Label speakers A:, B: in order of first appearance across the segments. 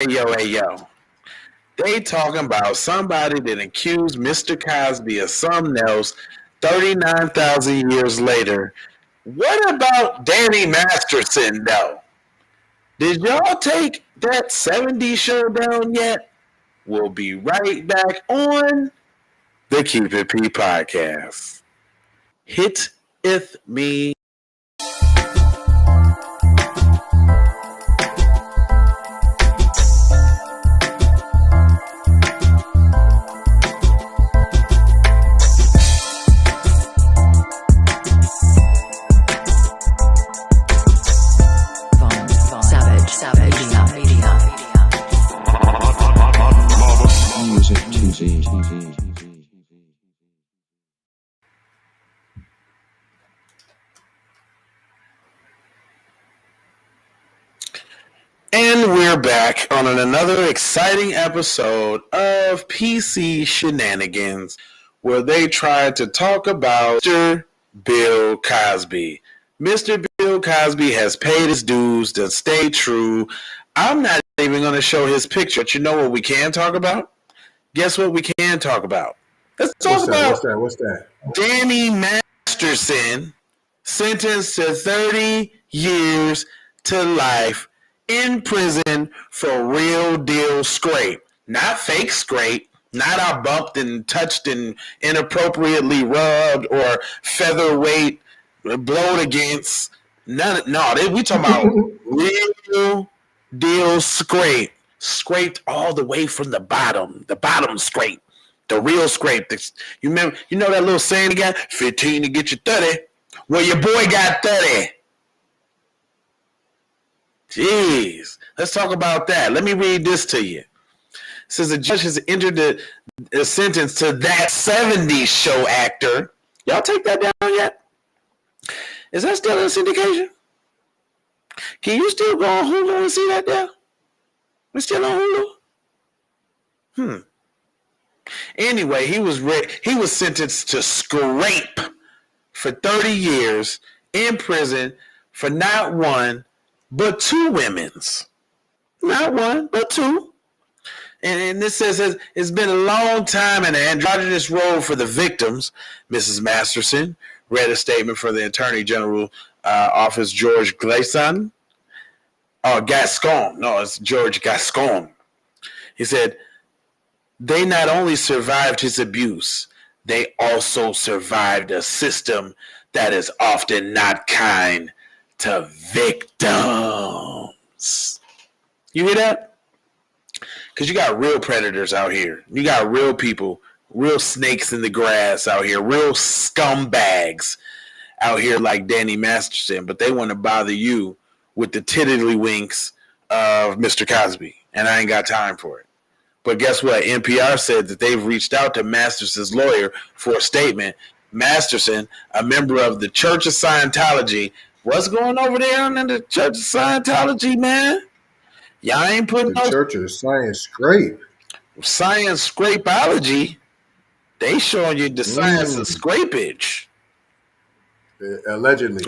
A: Hey yo. They talking about somebody that accused Mr. Cosby of something else 39,000 years later. What about Danny Masterson, though? Did y'all take that 70s show down yet? We'll be right back on the Keep It P podcast. Hit it me. And we're back on another exciting episode of PC Shenanigans, where they try to talk about Mr. Bill Cosby. Mr. Bill Cosby has paid his dues to stay true. I'm not even going to show his picture. But you know what we can talk about? Guess what we can talk about? Let's talk about
B: What's that?
A: Danny Masterson, sentenced to 30 years to life in prison for real deal scrape. Not fake scrape. Not I bumped and touched and inappropriately rubbed or featherweight blowed against. No, we talking about real deal scrape. Scraped all the way from the bottom scrape. The real scrape. You know that little saying again? 15 to get you 30. Well, your boy got 30. Jeez. Let's talk about that. Let me read this to you. It says the judge has entered the sentence to that 70s show actor. Y'all take that down yet? Is that still in syndication? Can you still go on Hulu and see that there? It's still on Hulu? Anyway, he was sentenced to scrape for 30 years in prison for not one, but two women's. Not one, but two. And this says it's been a long time in an androgynous role for the victims. Mrs. Masterson read a statement for the Attorney General Office, George Gascon. No, it's George Gascon. He said, they not only survived his abuse, they also survived a system that is often not kind to victims. You hear that? Because you got real predators out here. You got real people, real snakes in the grass out here, real scumbags out here like Danny Masterson, but they want to bother you with the tiddlywinks of Mr. Cosby, and I ain't got time for it. But guess what? NPR said that they've reached out to Masterson's lawyer for a statement. Masterson, a member of the Church of Scientology. What's going over there in the Church of Scientology, man? Y'all ain't putting
B: the Church of Science Scrape.
A: Science Scrapeology. They showing you the science of scrapage.
B: Allegedly.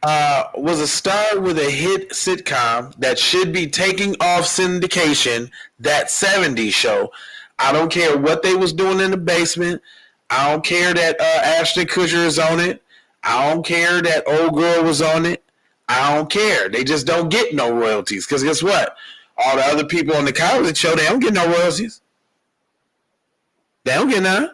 A: Was a star with a hit sitcom that should be taking off syndication, That 70s Show. I don't care what they was doing in the basement. I don't care that Ashton Kutcher is on it. I don't care that old girl was on it. I don't care. They just don't get no royalties. Because guess what? All the other people on the Cosby Show, they don't get no royalties. They don't get none.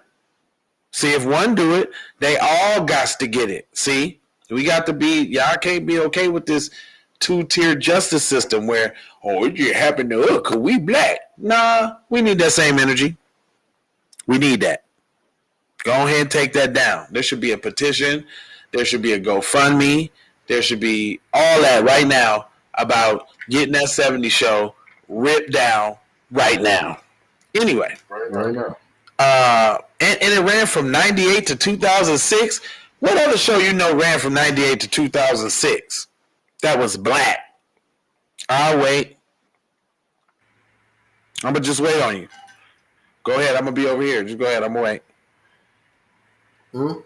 A: See, if one do it, they all got to get it. See? We got to be, y'all can't be okay with this two-tier justice system where, it just happened to us because we black. Nah, we need that same energy. We need that. Go ahead and take that down. There should be a petition. There should be a GoFundMe. There should be all that right now about getting that 70 show ripped down right now. Anyway.
B: Right now.
A: And it ran from 98 to 2006. What other show ran from 98 to 2006? That was black. I'll wait. I'm going to just wait on you. Go ahead. I'm going to be over here. Just go ahead. I'm going to wait.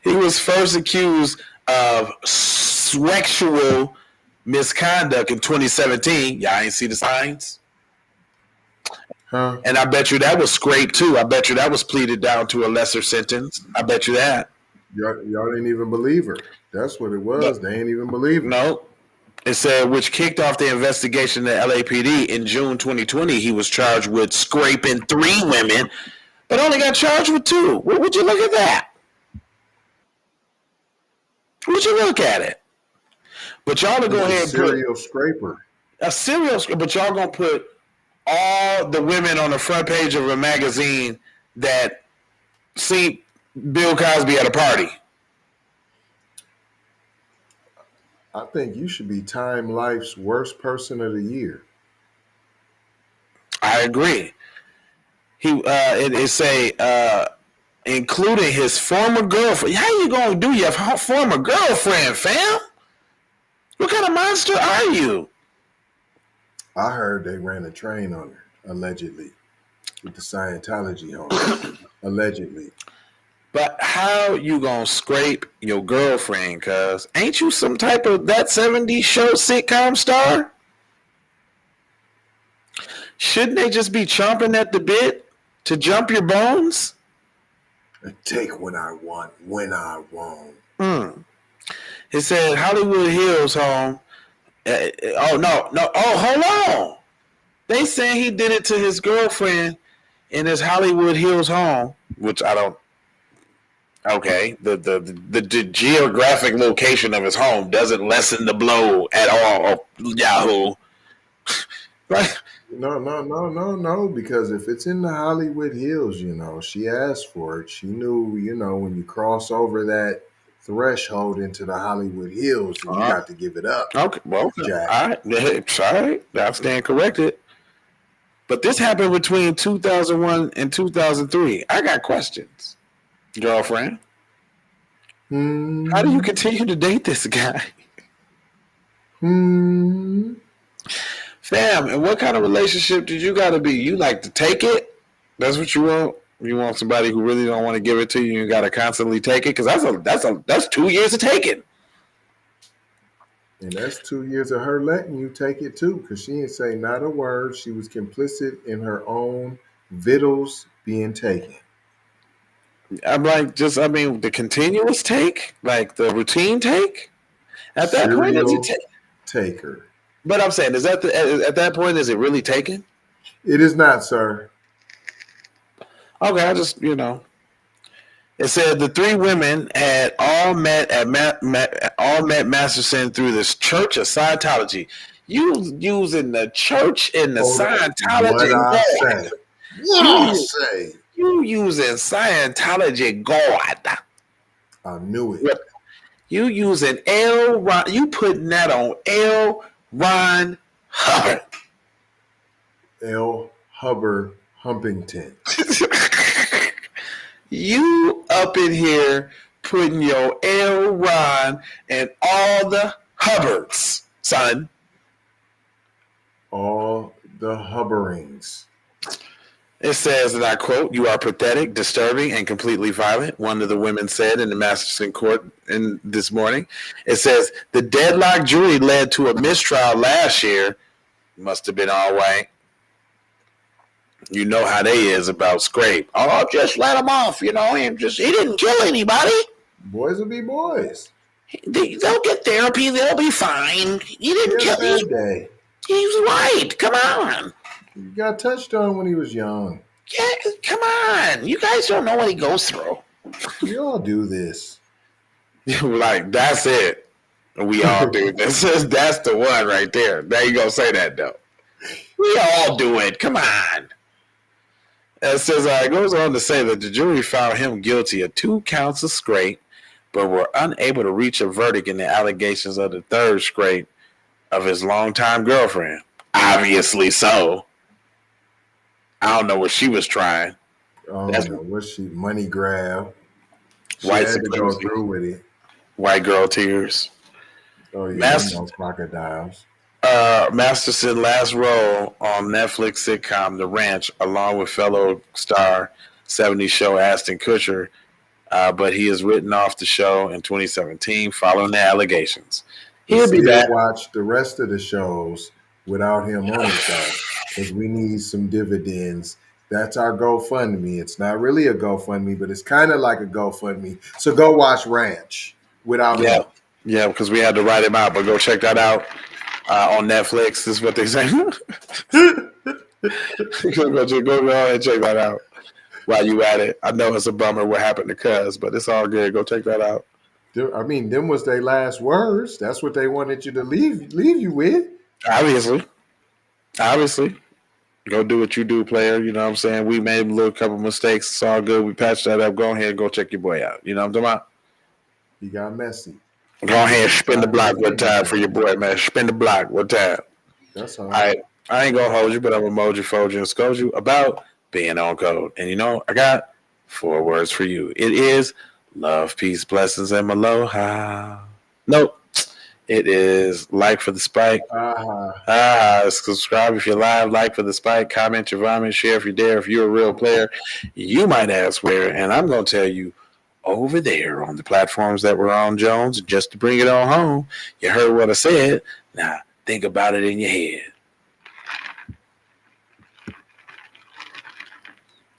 A: He was first accused of sexual misconduct in 2017. Y'all ain't see the signs?
B: Huh?
A: And I bet you that was scraped too. I bet you that was pleaded down to a lesser sentence. I bet you that.
B: Y'all didn't even believe her. That's what it was.
A: No.
B: They ain't even believe her.
A: No. It said, which kicked off the investigation at LAPD in June 2020. He was charged with scraping 3 women, but only got charged with 2. Would you look at that? Would you look at it? But y'all to go ahead and
B: serial scraper.
A: A serial scraper, but y'all gonna put all the women on the front page of a magazine that see Bill Cosby at a party.
B: I think you should be Time Life's worst person of the year.
A: I agree. It say including his former girlfriend. How you gonna do your former girlfriend, fam? What kind of monster are you?
B: I heard they ran a train on her, allegedly, with the Scientology home. Allegedly.
A: But how you gonna scrape your girlfriend, cuz? Ain't you some type of That 70s Show sitcom star? Shouldn't they just be chomping at the bit to jump your bones?
B: Take what I want when I want.
A: It said Hollywood Hills home. Oh, no. Oh, hold on. They saying he did it to his girlfriend in his Hollywood Hills home, which I don't. Okay, the geographic location of his home doesn't lessen the blow at all. Yahoo. Right?
B: No, because if it's in the Hollywood Hills, she asked for it. She knew, when you cross over that threshold into the Hollywood Hills, you got to give it up.
A: Okay, well,
B: Jack.
A: All right. I stand corrected. But this happened between 2001 and 2003. I got questions, girlfriend. How do you continue to date this guy? Fam, and what kind of relationship did you got to be? You like to take it? That's what you want? You want somebody who really don't want to give it to you and you got to constantly take it? Because that's 2 years of taking.
B: And that's 2 years of her letting you take it too, because she didn't say not a word. She was complicit in her own victuals being taken.
A: I'm like, the continuous take, like the routine take. At that point, is it
B: taker?
A: But I'm saying, at that point, is it really taken?
B: It is not, sir.
A: Okay, I just, It said the 3 women had all met Masterson through this Church of Scientology. You using the church and the Scientology.
B: What I say?
A: You using Scientology God.
B: I knew it.
A: You using L. Ron. You putting that on L. Ron Hubbard.
B: L. Hubbard Humpington.
A: You up in here putting your L. Ron and all the Hubbards, son.
B: All the Hubberings.
A: It says, and I quote, "You are pathetic, disturbing, and completely violent," one of the women said in the Masterson court this morning. It says, the deadlock jury led to a mistrial last year. Must have been all white. You know how they is about scrape. Oh, just let him off, he didn't kill anybody.
B: Boys will be boys.
A: They'll get therapy. They'll be fine. He didn't kill anybody. He's right. Come on.
B: He got touched on when he was young.
A: Yeah, come on. You guys don't know what he goes through.
B: We all do this.
A: Like, that's it. We all do this. That's the one right there. Now you gonna say that, though. We all do it. Come on. It says, it goes on to say that the jury found him guilty of 2 counts of scrape, but were unable to reach a verdict in the allegations of the 3rd scrape of his longtime girlfriend. Obviously so. I don't know what she was trying.
B: Money grab. She
A: White
B: had to go through with it.
A: White girl tears.
B: Oh yeah, crocodiles.
A: Masterson's last role on Netflix sitcom The Ranch, along with fellow star 70s Show Ashton Kutcher, but he is written off the show in 2017 following the allegations.
B: but
A: He'll be
B: still
A: back.
B: watch the rest of the shows without him on it though, because we need some dividends. That's our GoFundMe. It's not really a GoFundMe, but it's kind of like a GoFundMe. So go watch Ranch without
A: Yeah,
B: him.
A: yeah, because we had to write him out. But go check that out on Netflix. This is what they say. Go ahead and check that out while you at it. I know it's a bummer what happened to Cuz, but it's all good. Go check that out.
B: I mean, them was their last words. That's what they wanted you to leave you with.
A: Obviously. Go do what you do, player. You know what I'm saying? We made a little couple mistakes. It's all good. We patched that up. Go ahead and go check your boy out. You know what I'm talking about?
B: He got messy.
A: Go ahead and spin the block one time for your boy, man. Spin the block one time.
B: That's all.
A: I ain't gonna hold you, but I'm gonna mold you, fold you, and scold you about being on code. And you know, I got 4 words for you. It is love, peace, blessings, and aloha. Nope. It is like for the spike. Subscribe if you're live, like for the spike, comment your vomit, share if you dare. If you're a real player, you might ask where, and I'm going to tell you over there on the platforms that we're on, Jones, just to bring it on home. You heard what I said. Now, think about it in your head.